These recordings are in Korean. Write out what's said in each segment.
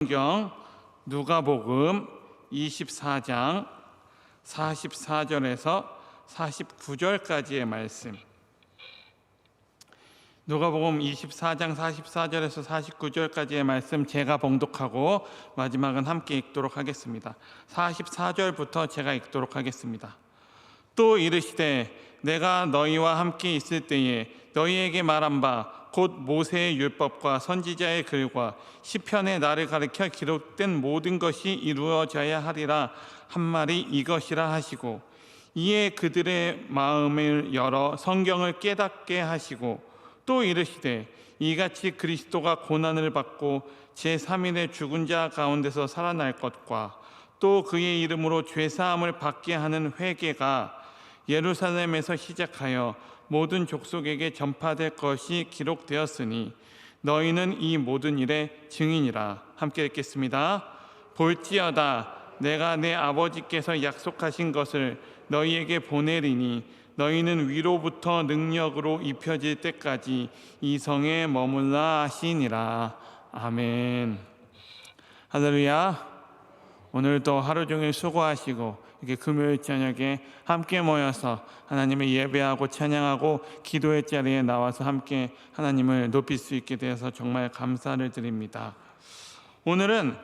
성경 누가복음 24장 44절에서 49절까지의 말씀. 누가복음 24장 44절에서 49절까지의 말씀 제가 봉독하고 마지막은 함께 읽도록 하겠습니다. 44절부터 제가 읽도록 하겠습니다. 또 이르시되 내가 너희와 함께 있을 때에 너희에게 말한 바 곧 모세의 율법과 선지자의 글과 시편에 나를 가리켜 기록된 모든 것이 이루어져야 하리라 한 말이 이것이라 하시고, 이에 그들의 마음을 열어 성경을 깨닫게 하시고, 또 이르시되 이같이 그리스도가 고난을 받고 제3일에 죽은 자 가운데서 살아날 것과 또 그의 이름으로 죄사함을 받게 하는 회개가 예루살렘에서 시작하여 모든 족속에게 전파될 것이 기록되었으니 너희는 이 모든 일의 증인이라. 함께 읽겠습니다. 볼지어다 내가 내 아버지께서 약속하신 것을 너희에게 보내리니 너희는 위로부터 능력으로 입혀질 때까지 이 성에 머물라 하시니라. 아멘. 할렐루야. 오늘도 하루 종일 수고하시고 이렇게 금요일 저녁에 함께 모여서 하나님을 예배하고 찬양하고 기도의 자리에 나와서 함께 하나님을 높일 수 있게 되어서 정말 감사를 드립니다. 오늘은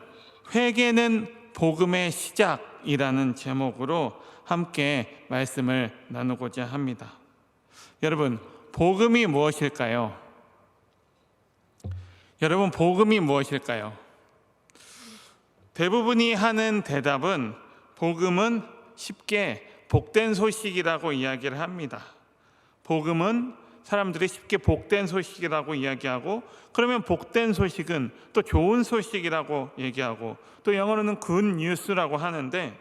회개는 복음의 시작이라는 제목으로 함께 말씀을 나누고자 합니다. 여러분, 복음이 무엇일까요? 여러분, 복음이 무엇일까요? 대부분이 하는 대답은 복음은 쉽게 복된 소식이라고 이야기를 합니다. 복음은 사람들이 쉽게 복된 소식이라고 이야기하고, 그러면 복된 소식은 또 좋은 소식이라고 얘기하고, 또 영어로는 good news라고 하는데,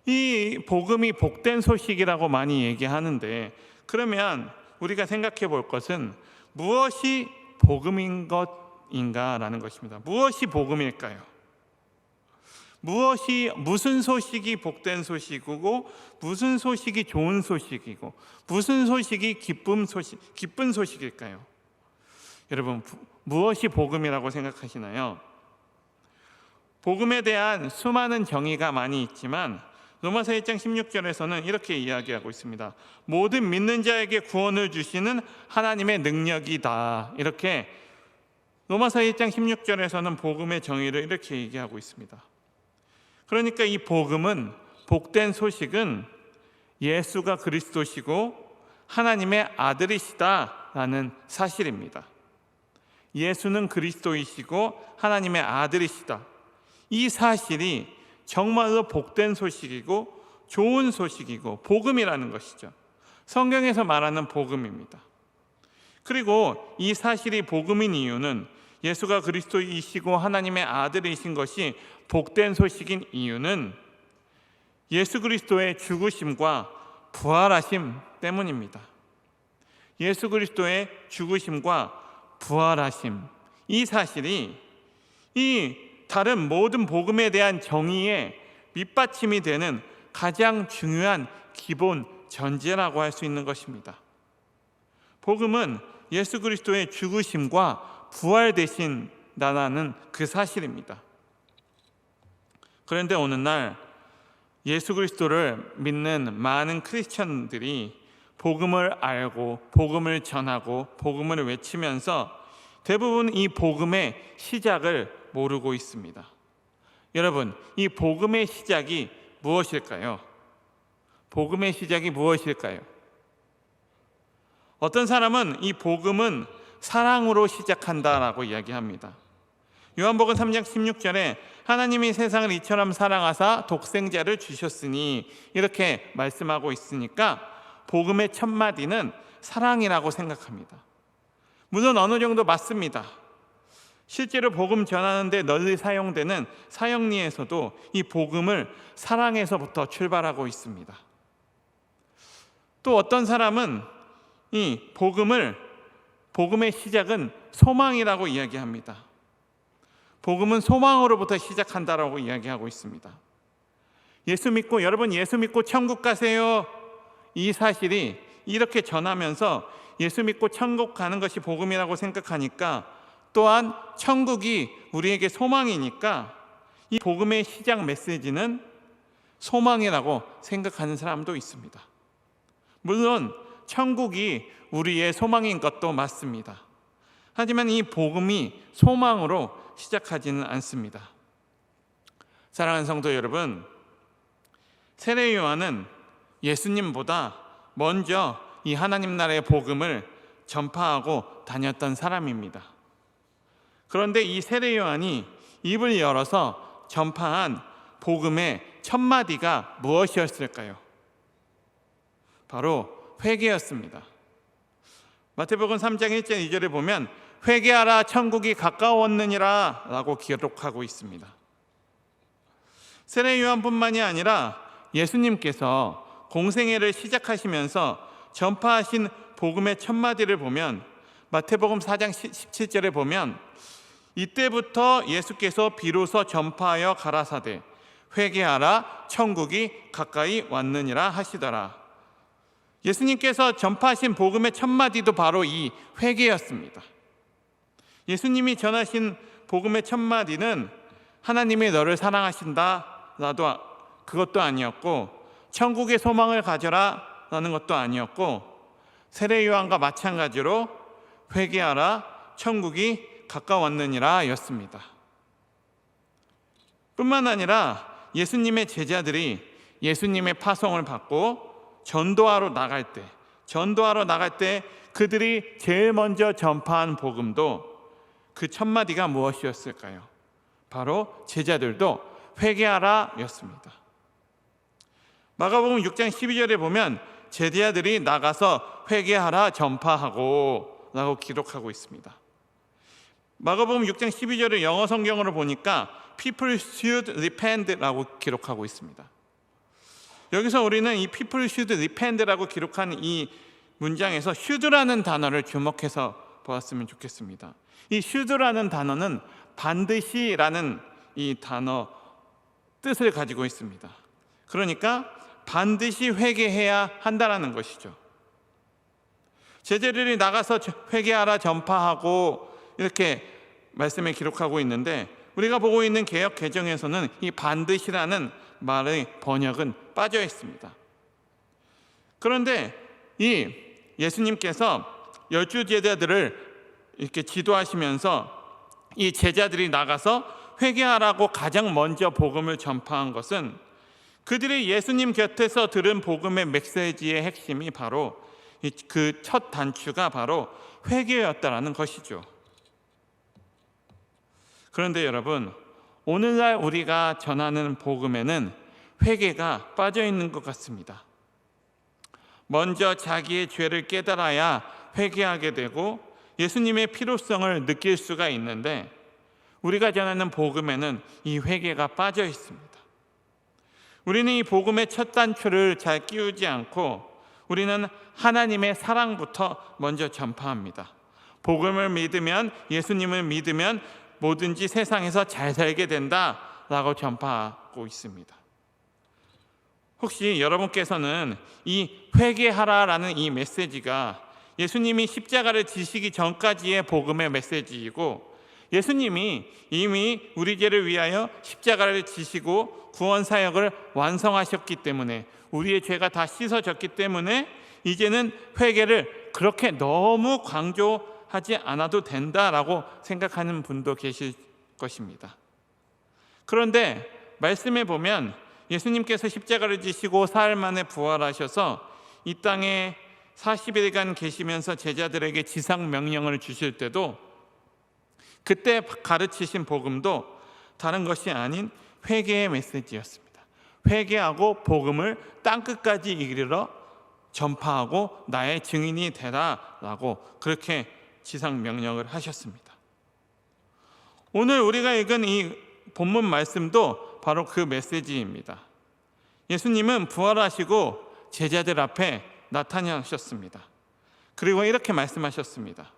이 복음이 복된 소식이라고 많이 얘기하는데, 그러면 우리가 생각해 볼 것은 무엇이 복음인 것인가라는 것입니다. 무엇이 복음일까요? 무슨 소식이 복된 소식이고, 무슨 소식이 좋은 소식이고, 무슨 소식이 기쁜 소식일까요? 여러분, 무엇이 복음이라고 생각하시나요? 복음에 대한 수많은 정의가 많이 있지만 로마서 1장 16절에서는 이렇게 이야기하고 있습니다. 모든 믿는 자에게 구원을 주시는 하나님의 능력이다. 이렇게 로마서 1장 16절에서는 복음의 정의를 이렇게 얘기하고 있습니다. 그러니까 이 복음은, 복된 소식은 예수가 그리스도시고 하나님의 아들이시다라는 사실입니다. 예수는 그리스도이시고 하나님의 아들이시다. 이 사실이 정말로 복된 소식이고 좋은 소식이고 복음이라는 것이죠. 성경에서 말하는 복음입니다. 그리고 이 사실이 복음인 이유는, 예수가 그리스도이시고 하나님의 아들이신 것이 복된 소식인 이유는 예수 그리스도의 죽으심과 부활하심 때문입니다. 예수 그리스도의 죽으심과 부활하심, 이 사실이 이 다른 모든 복음에 대한 정의의 밑받침이 되는 가장 중요한 기본 전제라고 할 수 있는 것입니다. 복음은 예수 그리스도의 죽으심과 부활되신다는 그 사실입니다. 그런데 오늘날 예수 그리스도를 믿는 많은 크리스천들이 복음을 알고 복음을 전하고 복음을 외치면서 대부분 이 복음의 시작을 모르고 있습니다. 여러분, 이 복음의 시작이 무엇일까요? 복음의 시작이 무엇일까요? 어떤 사람은 이 복음은 사랑으로 시작한다라고 이야기합니다. 요한복음 3장 16절에 하나님이 세상을 이처럼 사랑하사 독생자를 주셨으니 이렇게 말씀하고 있으니까 복음의 첫 마디는 사랑이라고 생각합니다. 물론 어느 정도 맞습니다. 실제로 복음 전하는데 널리 사용되는 사형리에서도 이 복음을 사랑에서부터 출발하고 있습니다. 또 어떤 사람은 이 복음의 시작은 소망이라고 이야기합니다. 복음은 소망으로부터 시작한다라고 이야기하고 있습니다. 여러분 예수 믿고 천국 가세요. 이 사실이 이렇게 전하면서 예수 믿고 천국 가는 것이 복음이라고 생각하니까 또한 천국이 우리에게 소망이니까 이 복음의 시작 메시지는 소망이라고 생각하는 사람도 있습니다. 물론 천국이 우리의 소망인 것도 맞습니다. 하지만 이 복음이 소망으로 시작하지는 않습니다. 사랑하는 성도 여러분, 세례 요한은 예수님보다 먼저 이 하나님 나라의 복음을 전파하고 다녔던 사람입니다. 그런데 이 세례 요한이 입을 열어서 전파한 복음의 첫 마디가 무엇이었을까요? 바로 회개였습니다. 마태복음 3장 1절 2절에 보면 회개하라 천국이 가까웠느니라 라고 기록하고 있습니다. 세례 요한뿐만이 아니라 예수님께서 공생애를 시작하시면서 전파하신 복음의 첫 마디를 보면 마태복음 4장 17절에 보면 이때부터 예수께서 비로소 전파하여 가라사대 회개하라 천국이 가까이 왔느니라 하시더라. 예수님께서 전파하신 복음의 첫 마디도 바로 이 회개였습니다. 예수님이 전하신 복음의 첫 마디는 하나님이 너를 사랑하신다 라도 그것도 아니었고 천국의 소망을 가져라 라는 것도 아니었고 세례 요한과 마찬가지로 회개하라 천국이 가까웠느니라 였습니다. 뿐만 아니라 예수님의 제자들이 예수님의 파송을 받고 전도하러 나갈 때 그들이 제일 먼저 전파한 복음도 그 첫 마디가 무엇이었을까요? 바로 제자들도 회개하라 였습니다. 마가복음 6장 12절에 보면 제자들이 나가서 회개하라 전파하고 라고 기록하고 있습니다. 마가복음 6장 12절을 영어 성경으로 보니까 People should repent 라고 기록하고 있습니다. 여기서 우리는 이 People should repent 라고 기록한 이 문장에서 should라는 단어를 주목해서 보았으면 좋겠습니다. 이 should라는 단어는 반드시라는 이 단어 뜻을 가지고 있습니다. 그러니까 반드시 회개해야 한다라는 것이죠. 제자들이 나가서 회개하라 전파하고 이렇게 말씀에 기록하고 있는데 우리가 보고 있는 개역 개정에서는 이 반드시라는 말의 번역은 빠져 있습니다. 그런데 이 예수님께서 12 제자들을 이렇게 지도하시면서 이 제자들이 나가서 회개하라고 가장 먼저 복음을 전파한 것은 그들이 예수님 곁에서 들은 복음의 메시지의 핵심이 바로 그 첫 단추가 바로 회개였다라는 것이죠. 그런데 여러분, 오늘날 우리가 전하는 복음에는 회개가 빠져 있는 것 같습니다. 먼저 자기의 죄를 깨달아야 회개하게 되고 예수님의 필요성을 느낄 수가 있는데 우리가 전하는 복음에는 이 회개가 빠져 있습니다. 우리는 이 복음의 첫 단추를 잘 끼우지 않고 우리는 하나님의 사랑부터 먼저 전파합니다. 복음을 믿으면, 예수님을 믿으면 뭐든지 세상에서 잘 살게 된다라고 전파하고 있습니다. 혹시 여러분께서는 이 회개하라라는 이 메시지가 예수님이 십자가를 지시기 전까지의 복음의 메시지이고 예수님이 이미 우리 죄를 위하여 십자가를 지시고 구원 사역을 완성하셨기 때문에 우리의 죄가 다 씻어졌기 때문에 이제는 회개를 그렇게 너무 강조하지 않아도 된다라고 생각하는 분도 계실 것입니다. 그런데 말씀에 보면 예수님께서 십자가를 지시고 사흘 만에 부활하셔서 이 땅에 40일간 계시면서 제자들에게 지상 명령을 주실 때도 그때 가르치신 복음도 다른 것이 아닌 회개의 메시지였습니다. 회개하고 복음을 땅끝까지 이르러 전파하고 나의 증인이 되라라고 그렇게 지상 명령을 하셨습니다. 오늘 우리가 읽은 이 본문 말씀도 바로 그 메시지입니다. 예수님은 부활하시고 제자들 앞에 나타나셨습니다. 그리고 이렇게 말씀하셨습니다.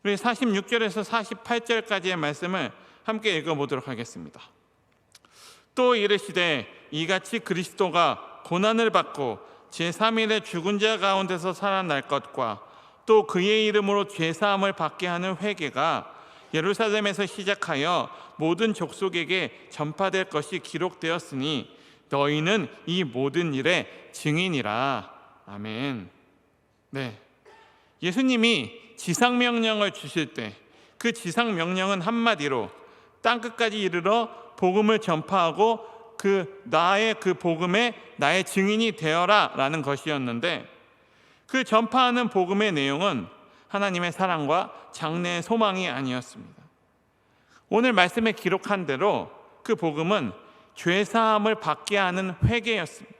우리 46절에서 48절까지의 말씀을 함께 읽어보도록 하겠습니다. 또 이르시되 이같이 그리스도가 고난을 받고 제3일에 죽은 자 가운데서 살아날 것과 또 그의 이름으로 죄사함을 받게 하는 회개가 예루살렘에서 시작하여 모든 족속에게 전파될 것이 기록되었으니 너희는 이 모든 일의 증인이라. 아멘. 네, 예수님이 지상명령을 주실 때 그 지상명령은 한마디로 땅끝까지 이르러 복음을 전파하고 나의 그 복음에 나의 증인이 되어라 라는 것이었는데, 그 전파하는 복음의 내용은 하나님의 사랑과 장래의 소망이 아니었습니다. 오늘 말씀에 기록한 대로 그 복음은 죄사함을 받게 하는 회개였습니다.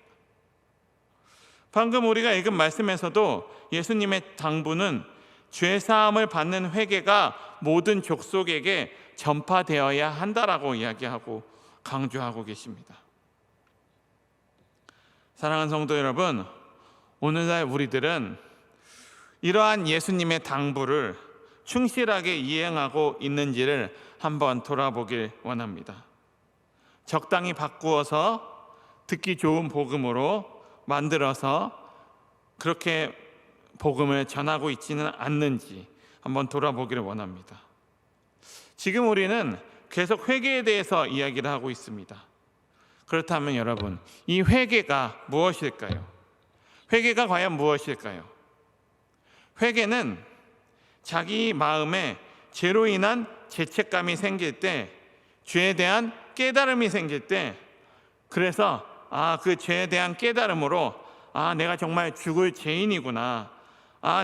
방금 우리가 읽은 말씀에서도 예수님의 당부는 죄사함을 받는 회개가 모든 족속에게 전파되어야 한다라고 이야기하고 강조하고 계십니다. 사랑하는 성도 여러분, 오늘날 우리들은 이러한 예수님의 당부를 충실하게 이행하고 있는지를 한번 돌아보길 원합니다. 적당히 바꾸어서 듣기 좋은 복음으로 만들어서 그렇게 복음을 전하고 있지는 않는지 한번 돌아보기를 원합니다. 지금 우리는 계속 회개에 대해서 이야기를 하고 있습니다. 그렇다면 여러분, 이 회개가 무엇일까요? 회개가 과연 무엇일까요? 회개는 자기 마음에 죄로 인한 죄책감이 생길 때, 죄에 대한 깨달음이 생길 때, 그래서 그 죄에 대한 깨달음으로 내가 정말 죽을 죄인이구나,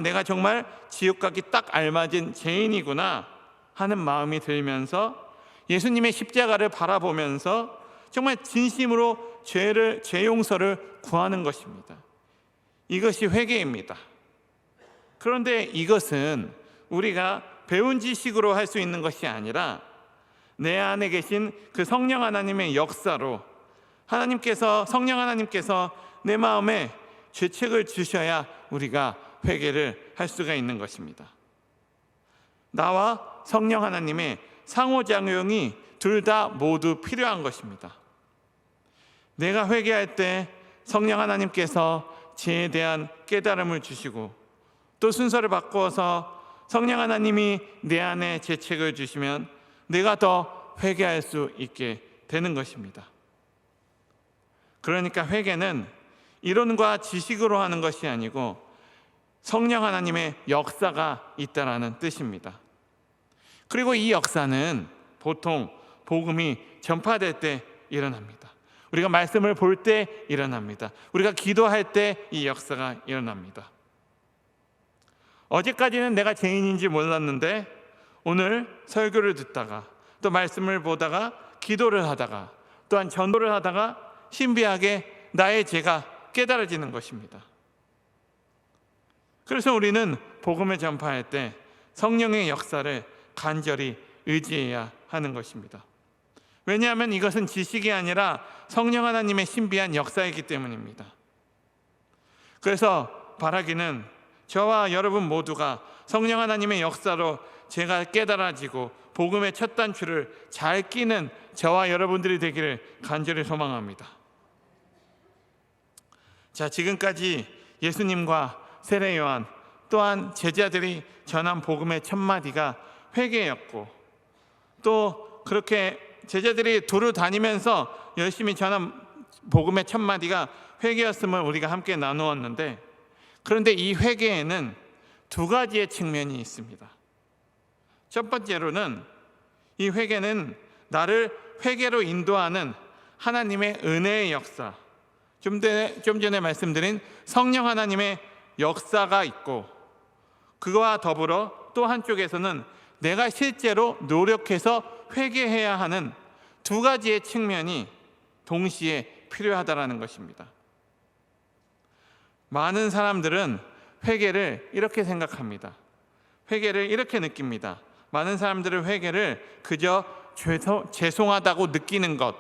내가 정말 지옥 가기 딱 알맞은 죄인이구나 하는 마음이 들면서 예수님의 십자가를 바라보면서 정말 진심으로 죄 용서를 구하는 것입니다. 이것이 회개입니다. 그런데 이것은 우리가 배운 지식으로 할 수 있는 것이 아니라 내 안에 계신 그 성령 하나님의 역사로 성령 하나님께서 내 마음에 죄책을 주셔야 우리가 회개를 할 수가 있는 것입니다. 나와 성령 하나님의 상호작용이 둘 다 모두 필요한 것입니다. 내가 회개할 때 성령 하나님께서 죄에 대한 깨달음을 주시고, 또 순서를 바꾸어서 성령 하나님이 내 안에 죄책을 주시면 내가 더 회개할 수 있게 되는 것입니다. 그러니까 회개는 이론과 지식으로 하는 것이 아니고 성령 하나님의 역사가 있다라는 뜻입니다. 그리고 이 역사는 보통 복음이 전파될 때 일어납니다. 우리가 말씀을 볼 때 일어납니다. 우리가 기도할 때 이 역사가 일어납니다. 어제까지는 내가 죄인인지 몰랐는데 오늘 설교를 듣다가 또 말씀을 보다가 기도를 하다가 또한 전도를 하다가 신비하게 나의 죄가 깨달아지는 것입니다. 그래서 우리는 복음을 전파할 때 성령의 역사를 간절히 의지해야 하는 것입니다. 왜냐하면 이것은 지식이 아니라 성령 하나님의 신비한 역사이기 때문입니다. 그래서 바라기는 저와 여러분 모두가 성령 하나님의 역사로 죄가 깨달아지고 복음의 첫 단추를 잘 끼는 저와 여러분들이 되기를 간절히 소망합니다. 자, 지금까지 예수님과 세례 요한 또한 제자들이 전한 복음의 첫 마디가 회개였고, 또 그렇게 제자들이 두루 다니면서 열심히 전한 복음의 첫 마디가 회개였음을 우리가 함께 나누었는데, 그런데 이 회개에는 두 가지의 측면이 있습니다. 첫 번째로는 이 회개는 나를 회개로 인도하는 하나님의 은혜의 역사, 좀 전에 말씀드린 성령 하나님의 역사가 있고, 그거와 더불어 또 한쪽에서는 내가 실제로 노력해서 회개해야 하는 두 가지의 측면이 동시에 필요하다는 것입니다. 많은 사람들은 회개를 이렇게 생각합니다. 회개를 이렇게 느낍니다. 많은 사람들은 회개를 그저 죄송하다고 느끼는 것,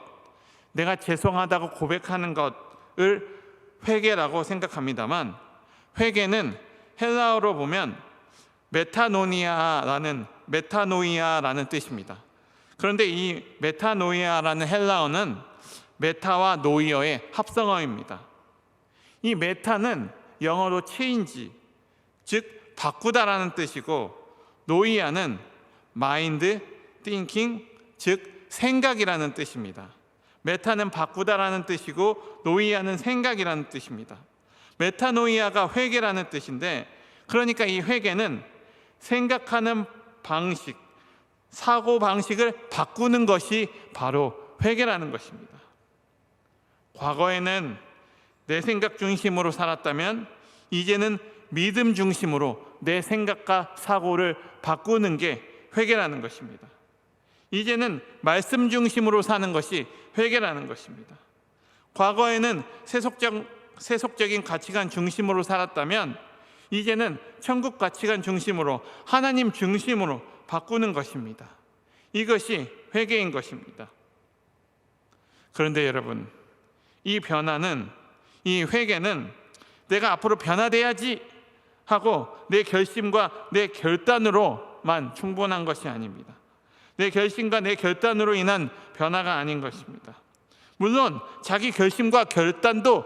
내가 죄송하다고 고백하는 것을 회개라고 생각합니다만, 회개는 헬라어로 보면 메타노이아라는 뜻입니다. 그런데 이 메타노이아라는 헬라어는 메타와 노이어의 합성어입니다. 이 메타는 영어로 체인지, 즉 바꾸다라는 뜻이고, 노이아는 마인드, thinking, 즉 생각이라는 뜻입니다. 메타는 바꾸다라는 뜻이고 노이아는 생각이라는 뜻입니다. 메타노이아가 회개라는 뜻인데, 그러니까 이 회개는 생각하는 방식, 사고 방식을 바꾸는 것이 바로 회개라는 것입니다. 과거에는 내 생각 중심으로 살았다면 이제는 믿음 중심으로 내 생각과 사고를 바꾸는 게 회개라는 것입니다. 이제는 말씀 중심으로 사는 것이 회개라는 것입니다. 과거에는 세속적인 가치관 중심으로 살았다면 이제는 천국 가치관 중심으로, 하나님 중심으로 바꾸는 것입니다. 이것이 회개인 것입니다. 그런데 여러분, 이 변화는, 이 회개는 내가 앞으로 변화돼야지 하고 내 결심과 내 결단으로만 충분한 것이 아닙니다. 내 결심과 내 결단으로 인한 변화가 아닌 것입니다. 물론 자기 결심과 결단도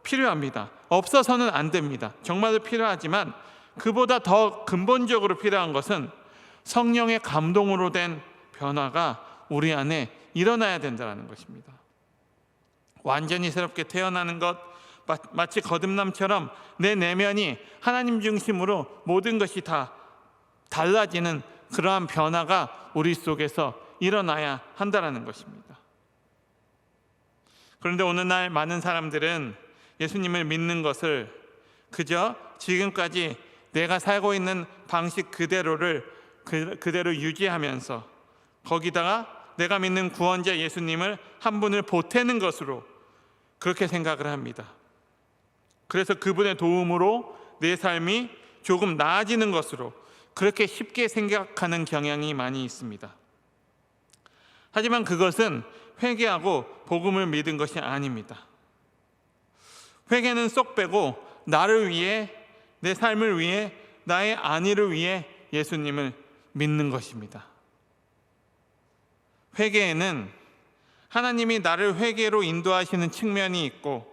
필요합니다. 없어서는 안 됩니다. 정말로 필요하지만 그보다 더 근본적으로 필요한 것은 성령의 감동으로 된 변화가 우리 안에 일어나야 된다는 것입니다. 완전히 새롭게 태어나는 것, 마치 거듭남처럼 내 내면이 하나님 중심으로 모든 것이 다 달라지는 그러한 변화가 우리 속에서 일어나야 한다는 것입니다. 그런데 오늘날 많은 사람들은 예수님을 믿는 것을 그저 지금까지 내가 살고 있는 방식 그대로 유지하면서 거기다가 내가 믿는 구원자 예수님을 한 분을 보태는 것으로 그렇게 생각을 합니다. 그래서 그분의 도움으로 내 삶이 조금 나아지는 것으로 그렇게 쉽게 생각하는 경향이 많이 있습니다. 하지만 그것은 회개하고 복음을 믿은 것이 아닙니다. 회개는 쏙 빼고 나를 위해, 내 삶을 위해, 나의 안위를 위해 예수님을 믿는 것입니다. 회개에는 하나님이 나를 회개로 인도하시는 측면이 있고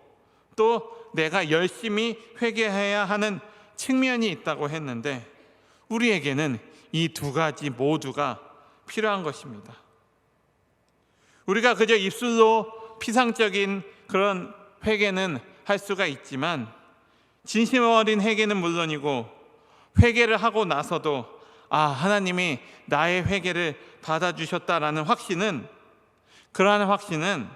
또 내가 열심히 회개해야 하는 측면이 있다고 했는데, 우리에게는 이 두 가지 모두가 필요한 것입니다. 우리가 그저 입술로 피상적인 그런 회개는 할 수가 있지만 진심 어린 회개는 물론이고, 회개를 하고 나서도 하나님이 나의 회개를 받아주셨다라는 확신은, 그러한 확신은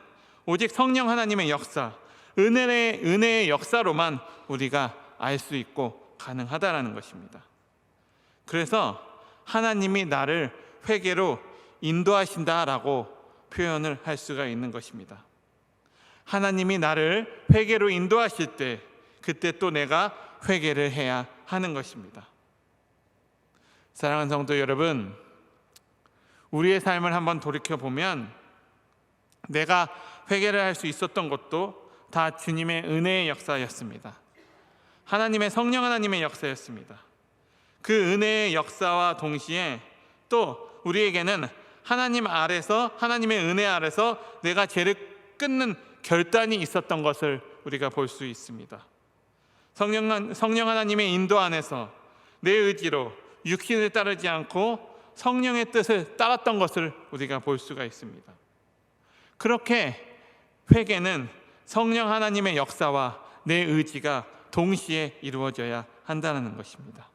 오직 성령 하나님의 역사, 은혜의 역사로만 우리가 알 수 있고 가능하다라는 것입니다. 그래서 하나님이 나를 회개로 인도하신다라고 표현을 할 수가 있는 것입니다. 하나님이 나를 회개로 인도하실 때 그때 또 내가 회개를 해야 하는 것입니다. 사랑하는 성도 여러분, 우리의 삶을 한번 돌이켜보면 내가 회개를 할 수 있었던 것도 다 주님의 은혜의 역사였습니다. 하나님의 성령 하나님의 역사였습니다. 그 은혜의 역사와 동시에 또 우리에게는 하나님 아래서, 하나님의 은혜 아래서 내가 죄를 끊는 결단이 있었던 것을 우리가 볼 수 있습니다. 성령 하나님의 인도 안에서 내 의지로 육신을 따르지 않고 성령의 뜻을 따랐던 것을 우리가 볼 수가 있습니다. 그렇게 회개는 성령 하나님의 역사와 내 의지가 동시에 이루어져야 한다는 것입니다.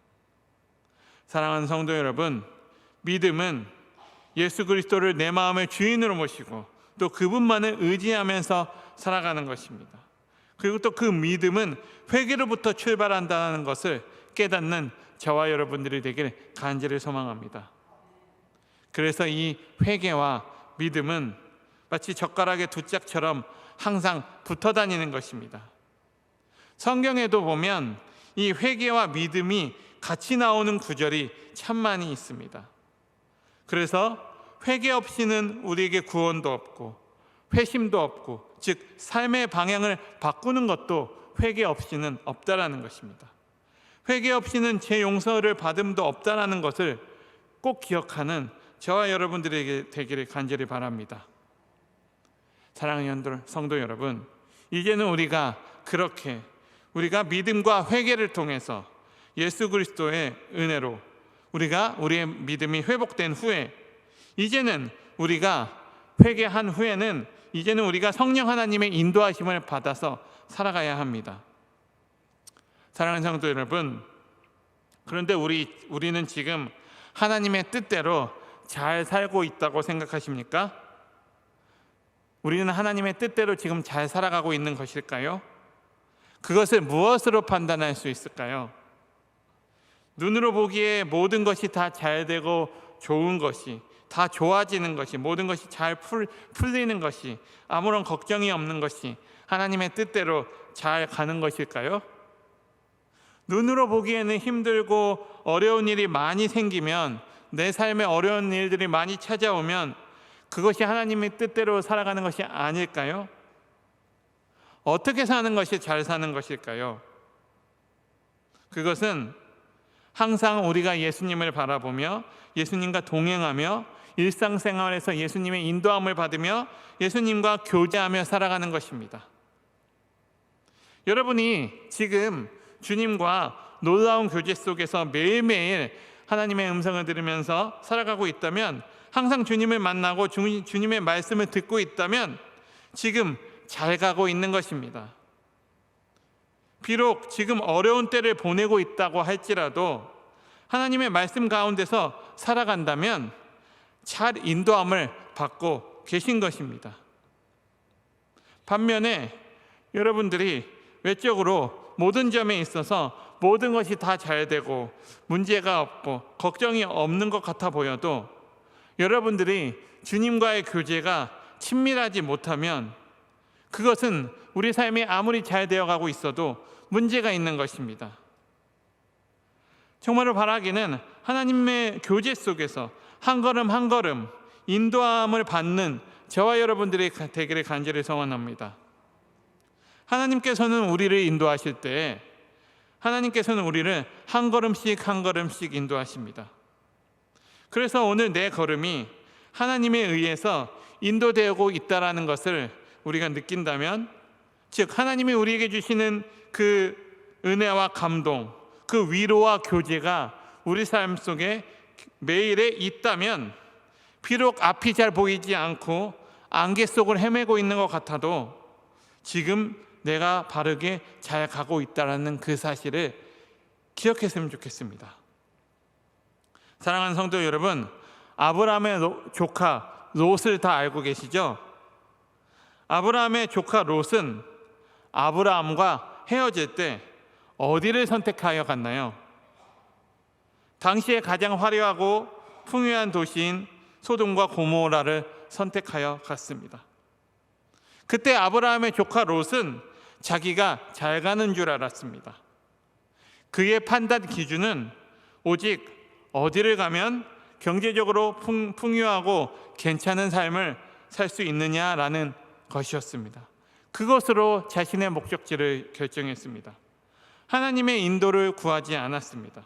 사랑하는 성도 여러분, 믿음은 예수 그리스도를 내 마음의 주인으로 모시고 또 그분만을 의지하면서 살아가는 것입니다. 그리고 또 그 믿음은 회개로부터 출발한다는 것을 깨닫는 저와 여러분들이 되기를 간절히 소망합니다. 그래서 이 회개와 믿음은 마치 젓가락의 두 짝처럼 항상 붙어 다니는 것입니다. 성경에도 보면 이 회개와 믿음이 같이 나오는 구절이 참 많이 있습니다. 그래서 회개 없이는 우리에게 구원도 없고 회심도 없고, 즉 삶의 방향을 바꾸는 것도 회개 없이는 없다라는 것입니다. 회개 없이는 제 용서를 받음도 없다라는 것을 꼭 기억하는 저와 여러분들에게 되기를 간절히 바랍니다. 사랑하는 성도 여러분, 이제는 우리가 그렇게 우리가 믿음과 회개를 통해서 예수 그리스도의 은혜로 우리가 우리의 믿음이 회복된 후에 이제는 우리가 회개한 후에는 이제는 우리가 성령 하나님의 인도하심을 받아서 살아가야 합니다. 사랑하는 성도 여러분, 그런데 우리는 지금 하나님의 뜻대로 잘 살고 있다고 생각하십니까? 우리는 하나님의 뜻대로 지금 잘 살아가고 있는 것일까요? 그것을 무엇으로 판단할 수 있을까요? 눈으로 보기에 모든 것이 다 잘 되고 좋은 것이, 다 좋아지는 것이, 모든 것이 잘 풀리는 것이, 아무런 걱정이 없는 것이 하나님의 뜻대로 잘 가는 것일까요? 눈으로 보기에는 힘들고 어려운 일이 많이 생기면, 내 삶에 어려운 일들이 많이 찾아오면 그것이 하나님의 뜻대로 살아가는 것이 아닐까요? 어떻게 사는 것이 잘 사는 것일까요? 그것은 항상 우리가 예수님을 바라보며 예수님과 동행하며 일상생활에서 예수님의 인도함을 받으며 예수님과 교제하며 살아가는 것입니다. 여러분이 지금 주님과 놀라운 교제 속에서 매일매일 하나님의 음성을 들으면서 살아가고 있다면, 항상 주님을 만나고 주님의 말씀을 듣고 있다면 지금 잘 가고 있는 것입니다. 비록 지금 어려운 때를 보내고 있다고 할지라도 하나님의 말씀 가운데서 살아간다면 잘 인도함을 받고 계신 것입니다. 반면에 여러분들이 외적으로 모든 점에 있어서 모든 것이 다 잘 되고 문제가 없고 걱정이 없는 것 같아 보여도 여러분들이 주님과의 교제가 친밀하지 못하면 그것은 우리 삶이 아무리 잘 되어가고 있어도 문제가 있는 것입니다. 정말로 바라기는 하나님의 교제 속에서 한 걸음 한 걸음 인도함을 받는 저와 여러분들이 되기를 간절히 소원합니다. 하나님께서는 우리를 인도하실 때 하나님께서는 우리를 한 걸음씩 한 걸음씩 인도하십니다. 그래서 오늘 내 걸음이 하나님에 의해서 인도되고 있다는 것을 우리가 느낀다면, 즉 하나님이 우리에게 주시는 그 은혜와 감동, 그 위로와 교제가 우리 삶 속에 매일에 있다면, 비록 앞이 잘 보이지 않고 안개 속을 헤매고 있는 것 같아도 지금 내가 바르게 잘 가고 있다는 그 사실을 기억했으면 좋겠습니다. 사랑하는 성도 여러분, 아브라함의 조카 롯을 다 알고 계시죠? 아브라함의 조카 롯은 아브라함과 헤어질 때 어디를 선택하여 갔나요? 당시에 가장 화려하고 풍요한 도시인 소돔과 고모라를 선택하여 갔습니다. 그때 아브라함의 조카 롯은 자기가 잘 가는 줄 알았습니다. 그의 판단 기준은 오직 어디를 가면 경제적으로 풍요하고 괜찮은 삶을 살 수 있느냐라는 것이었습니다. 그것으로 자신의 목적지를 결정했습니다. 하나님의 인도를 구하지 않았습니다.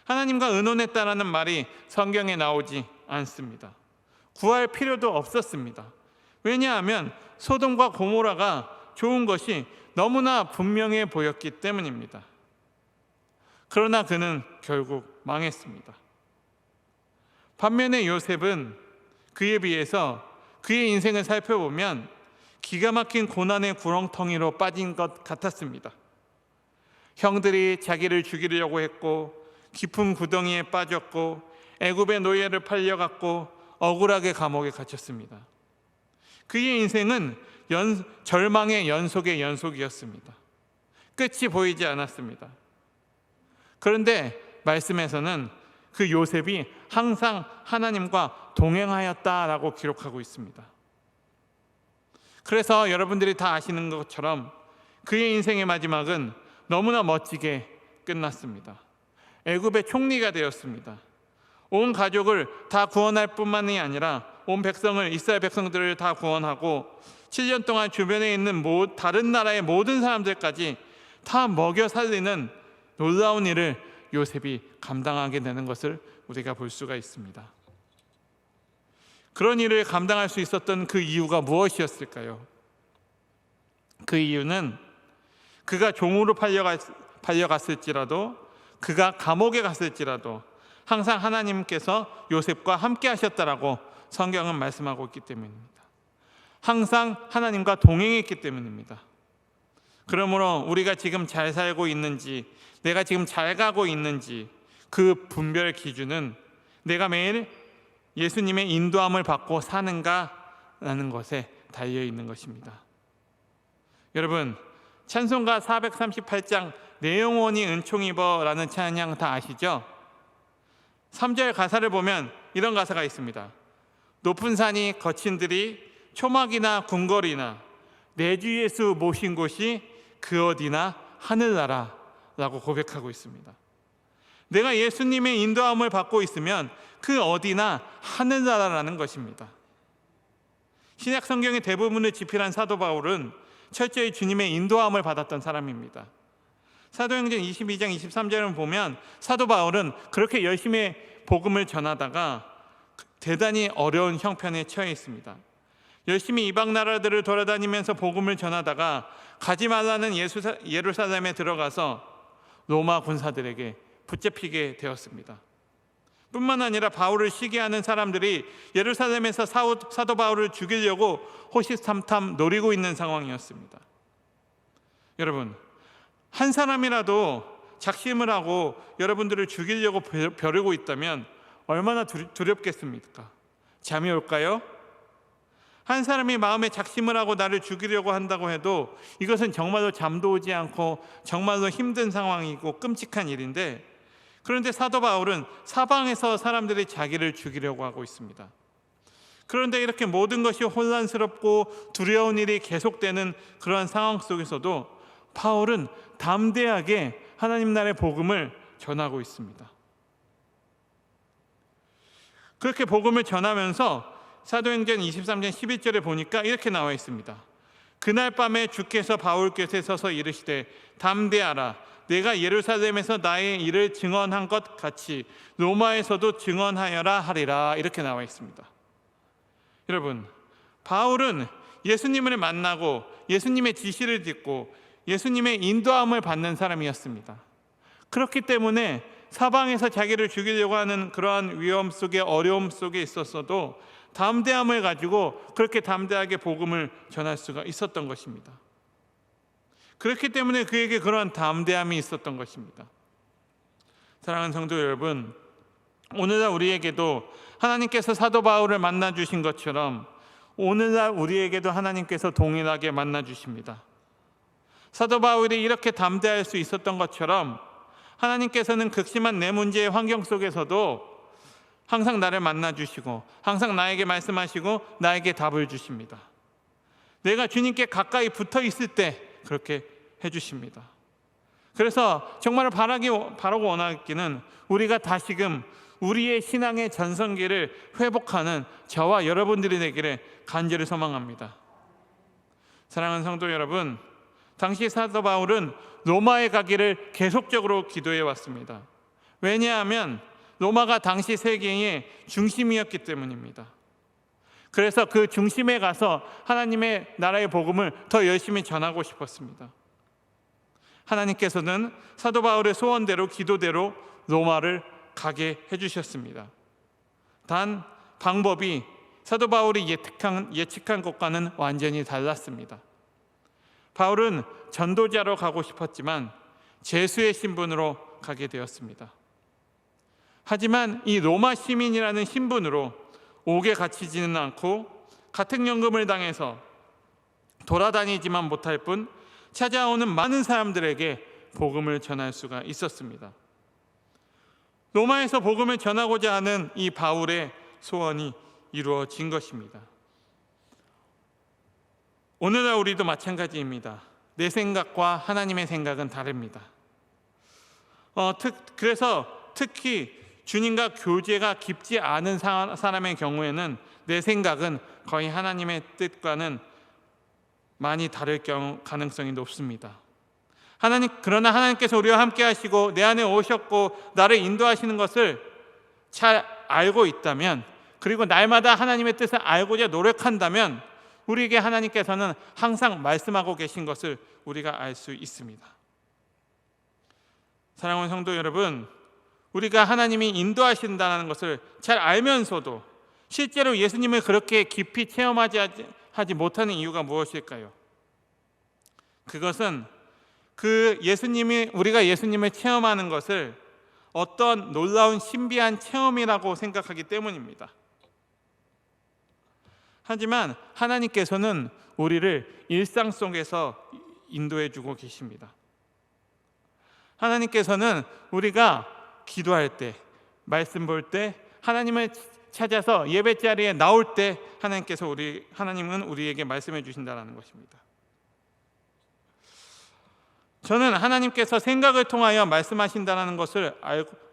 하나님과 의논했다라는 말이 성경에 나오지 않습니다. 구할 필요도 없었습니다. 왜냐하면 소돔과 고모라가 좋은 것이 너무나 분명해 보였기 때문입니다. 그러나 그는 결국 망했습니다. 반면에 요셉은 그에 비해서 그의 인생을 살펴보면 기가 막힌 고난의 구렁텅이로 빠진 것 같았습니다. 형들이 자기를 죽이려고 했고 깊은 구덩이에 빠졌고 애굽의 노예를 팔려갔고 억울하게 감옥에 갇혔습니다. 그의 인생은 절망의 연속의 연속이었습니다. 끝이 보이지 않았습니다. 그런데 말씀에서는 그 요셉이 항상 하나님과 동행하였다라고 기록하고 있습니다. 그래서 여러분들이 다 아시는 것처럼 그의 인생의 마지막은 너무나 멋지게 끝났습니다. 애굽의 총리가 되었습니다. 온 가족을 다 구원할 뿐만이 아니라 온 백성을, 이스라엘 백성들을 다 구원하고 7년 동안 주변에 있는 다른 나라의 모든 사람들까지 다 먹여 살리는 놀라운 일을 요셉이 감당하게 되는 것을 우리가 볼 수가 있습니다. 그런 일을 감당할 수 있었던 그 이유가 무엇이었을까요? 그 이유는 그가 종으로 팔려갔을지라도, 그가 감옥에 갔을지라도 항상 하나님께서 요셉과 함께 하셨다라고 성경은 말씀하고 있기 때문입니다. 항상 하나님과 동행했기 때문입니다. 그러므로 우리가 지금 잘 살고 있는지, 내가 지금 잘 가고 있는지, 그 분별 기준은 내가 매일 예수님의 인도함을 받고 사는가라는 것에 달려 있는 것입니다. 여러분, 찬송가 438장 내 영혼이 은총 입어라는 찬양 다 아시죠? 3절 가사를 보면 이런 가사가 있습니다. 높은 산이 거친 들이 초막이나 궁궐이나 내 주 예수 모신 곳이 그 어디나 하늘나라라고 고백하고 있습니다. 내가 예수님의 인도함을 받고 있으면 그 어디나 하늘나라라는 것입니다. 신약 성경의 대부분을 집필한 사도 바울은 철저히 주님의 인도함을 받았던 사람입니다. 사도행전 22장 23절을 보면 사도 바울은 그렇게 열심히 복음을 전하다가 대단히 어려운 형편에 처해 있습니다. 열심히 이방 나라들을 돌아다니면서 복음을 전하다가 가지 말라는 예루살렘에 들어가서 로마 군사들에게 붙잡히게 되었습니다. 뿐만 아니라 바울을 시기하는 사람들이 예루살렘에서 사도 바울을 죽이려고 호시탐탐 노리고 있는 상황이었습니다. 여러분, 한 사람이라도 작심을 하고 여러분들을 죽이려고 벼르고 있다면 얼마나 두렵겠습니까? 잠이 올까요? 한 사람이 마음에 작심을 하고 나를 죽이려고 한다고 해도 이것은 정말로 잠도 오지 않고 정말로 힘든 상황이고 끔찍한 일인데, 그런데 사도 바울은 사방에서 사람들이 자기를 죽이려고 하고 있습니다. 그런데 이렇게 모든 것이 혼란스럽고 두려운 일이 계속되는 그러한 상황 속에서도 바울은 담대하게 하나님 나라의 복음을 전하고 있습니다. 그렇게 복음을 전하면서 사도행전 23장 11절에 보니까 이렇게 나와 있습니다. 그날 밤에 주께서 바울 곁에 서서 이르시되 담대하라, 내가 예루살렘에서 나의 일을 증언한 것 같이 로마에서도 증언하여라 하리라, 이렇게 나와 있습니다. 여러분, 바울은 예수님을 만나고 예수님의 지시를 듣고 예수님의 인도함을 받는 사람이었습니다. 그렇기 때문에 사방에서 자기를 죽이려고 하는 그러한 위험 속에, 어려움 속에 있었어도 담대함을 가지고 그렇게 담대하게 복음을 전할 수가 있었던 것입니다. 그렇기 때문에 그에게 그러한 담대함이 있었던 것입니다. 사랑하는 성도 여러분, 오늘날 우리에게도 하나님께서 사도 바울을 만나 주신 것처럼 오늘날 우리에게도 하나님께서 동일하게 만나 주십니다. 사도 바울이 이렇게 담대할 수 있었던 것처럼 하나님께서는 극심한 내 문제의 환경 속에서도 항상 나를 만나 주시고 항상 나에게 말씀하시고 나에게 답을 주십니다. 내가 주님께 가까이 붙어 있을 때 그렇게 해주십니다. 그래서 정말 바라고 원하기는 우리가 다시금 우리의 신앙의 전성기를 회복하는 저와 여러분들이 되기를 간절히 소망합니다. 사랑하는 성도 여러분, 당시 사도 바울은 로마에 가기를 계속적으로 기도해 왔습니다. 왜냐하면 로마가 당시 세계의 중심이었기 때문입니다. 그래서 그 중심에 가서 하나님의 나라의 복음을 더 열심히 전하고 싶었습니다. 하나님께서는 사도 바울의 소원대로, 기도대로 로마를 가게 해주셨습니다. 단 방법이 사도 바울이 예측한 것과는 완전히 달랐습니다. 바울은 전도자로 가고 싶었지만 제수의 신분으로 가게 되었습니다. 하지만 이 로마 시민이라는 신분으로 옥에 갇히지는 않고 가택연금을 당해서 돌아다니지만 못할 뿐 찾아오는 많은 사람들에게 복음을 전할 수가 있었습니다. 로마에서 복음을 전하고자 하는 이 바울의 소원이 이루어진 것입니다. 오늘날 우리도 마찬가지입니다. 내 생각과 하나님의 생각은 다릅니다. 그래서 특히 주님과 교제가 깊지 않은 사람의 경우에는 내 생각은 거의 하나님의 뜻과는 많이 다를 가능성이 높습니다. 그러나 하나님께서 우리와 함께 하시고 내 안에 오셨고 나를 인도하시는 것을 잘 알고 있다면, 그리고 날마다 하나님의 뜻을 알고자 노력한다면 우리에게 하나님께서는 항상 말씀하고 계신 것을 우리가 알 수 있습니다. 사랑하는 성도 여러분, 우리가 하나님이 인도하신다는 것을 잘 알면서도 실제로 예수님을 그렇게 깊이 체험하지 못하는 이유가 무엇일까요? 그것은 우리가 예수님을 체험하는 것을 어떤 놀라운 신비한 체험이라고 생각하기 때문입니다. 하지만 하나님께서는 우리를 일상 속에서 인도해 주고 계십니다. 하나님께서는 우리가 기도할 때, 말씀 볼 때, 하나님을 찾아서 예배 자리에 나올 때 하나님은 우리에게 말씀해 주신다는 것입니다. 저는 하나님께서 생각을 통하여 말씀하신다는 것을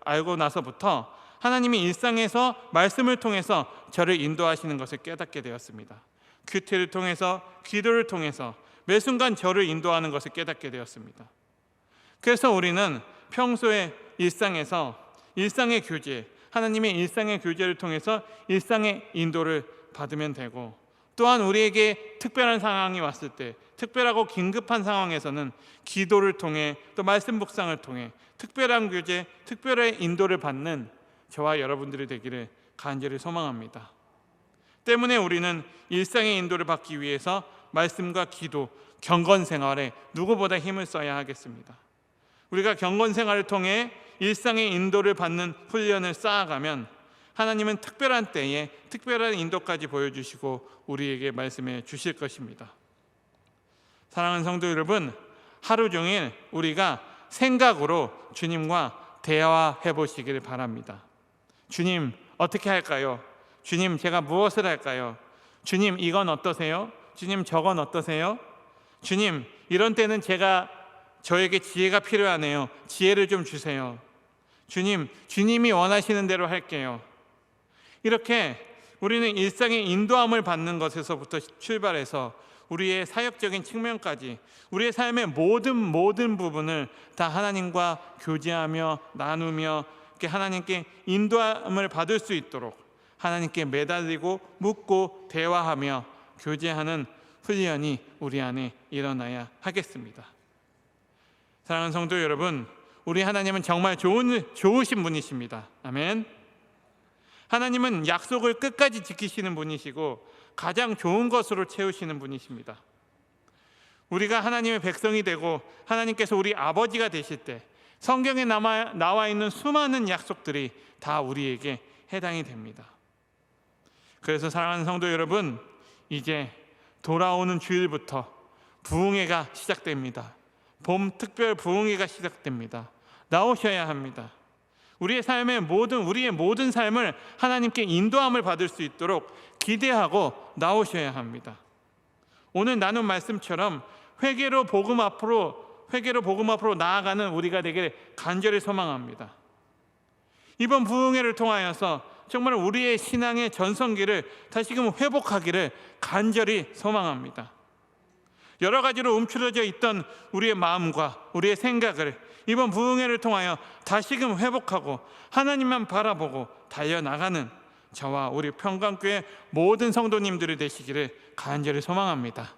알고 나서부터 하나님이 일상에서 말씀을 통해서 저를 인도하시는 것을 깨닫게 되었습니다. 큐티를 통해서, 기도를 통해서 매 순간 저를 인도하는 것을 깨닫게 되었습니다. 그래서 우리는 평소에 일상에서 일상의 교제, 하나님의 일상의 교제를 통해서 일상의 인도를 받으면 되고, 또한 우리에게 특별한 상황이 왔을 때, 특별하고 긴급한 상황에서는 기도를 통해 또 말씀 묵상을 통해 특별한 교제, 특별한 인도를 받는 저와 여러분들이 되기를 간절히 소망합니다. 때문에 우리는 일상의 인도를 받기 위해서 말씀과 기도, 경건 생활에 누구보다 힘을 써야 하겠습니다. 우리가 경건 생활을 통해 일상의 인도를 받는 훈련을 쌓아가면 하나님은 특별한 때에 특별한 인도까지 보여주시고 우리에게 말씀해 주실 것입니다. 사랑하는 성도 여러분, 하루 종일 우리가 생각으로 주님과 대화해 보시기를 바랍니다. 주님, 어떻게 할까요? 주님, 제가 무엇을 할까요? 주님, 이건 어떠세요? 주님, 저건 어떠세요? 주님, 이런 때는 저에게 지혜가 필요하네요. 지혜를 좀 주세요. 주님, 주님이 원하시는 대로 할게요. 이렇게 우리는 일상의 인도함을 받는 것에서부터 출발해서 우리의 사역적인 측면까지 우리의 삶의 모든 부분을 다 하나님과 교제하며 나누며 이렇게 하나님께 인도함을 받을 수 있도록 하나님께 매달리고 묻고 대화하며 교제하는 훈련이 우리 안에 일어나야 하겠습니다. 사랑하는 성도 여러분, 우리 하나님은 정말 좋으신 분이십니다. 아멘. 하나님은 약속을 끝까지 지키시는 분이시고 가장 좋은 것으로 채우시는 분이십니다. 우리가 하나님의 백성이 되고 하나님께서 우리 아버지가 되실 때 성경에 나와 있는 수많은 약속들이 다 우리에게 해당이 됩니다. 그래서 사랑하는 성도 여러분, 이제 돌아오는 주일부터 부흥회가 시작됩니다. 봄 특별 부흥회가 시작됩니다. 나오셔야 합니다. 우리의 모든 삶을 하나님께 인도함을 받을 수 있도록 기대하고 나오셔야 합니다. 오늘 나눈 말씀처럼 회개로 복음 앞으로 나아가는 우리가 되기를 간절히 소망합니다. 이번 부흥회를 통하여서 정말 우리의 신앙의 전성기를 다시금 회복하기를 간절히 소망합니다. 여러 가지로 움츠러져 있던 우리의 마음과 우리의 생각을 이번 부흥회를 통하여 다시금 회복하고 하나님만 바라보고 달려나가는 저와 우리 평강교회 모든 성도님들이 되시기를 간절히 소망합니다.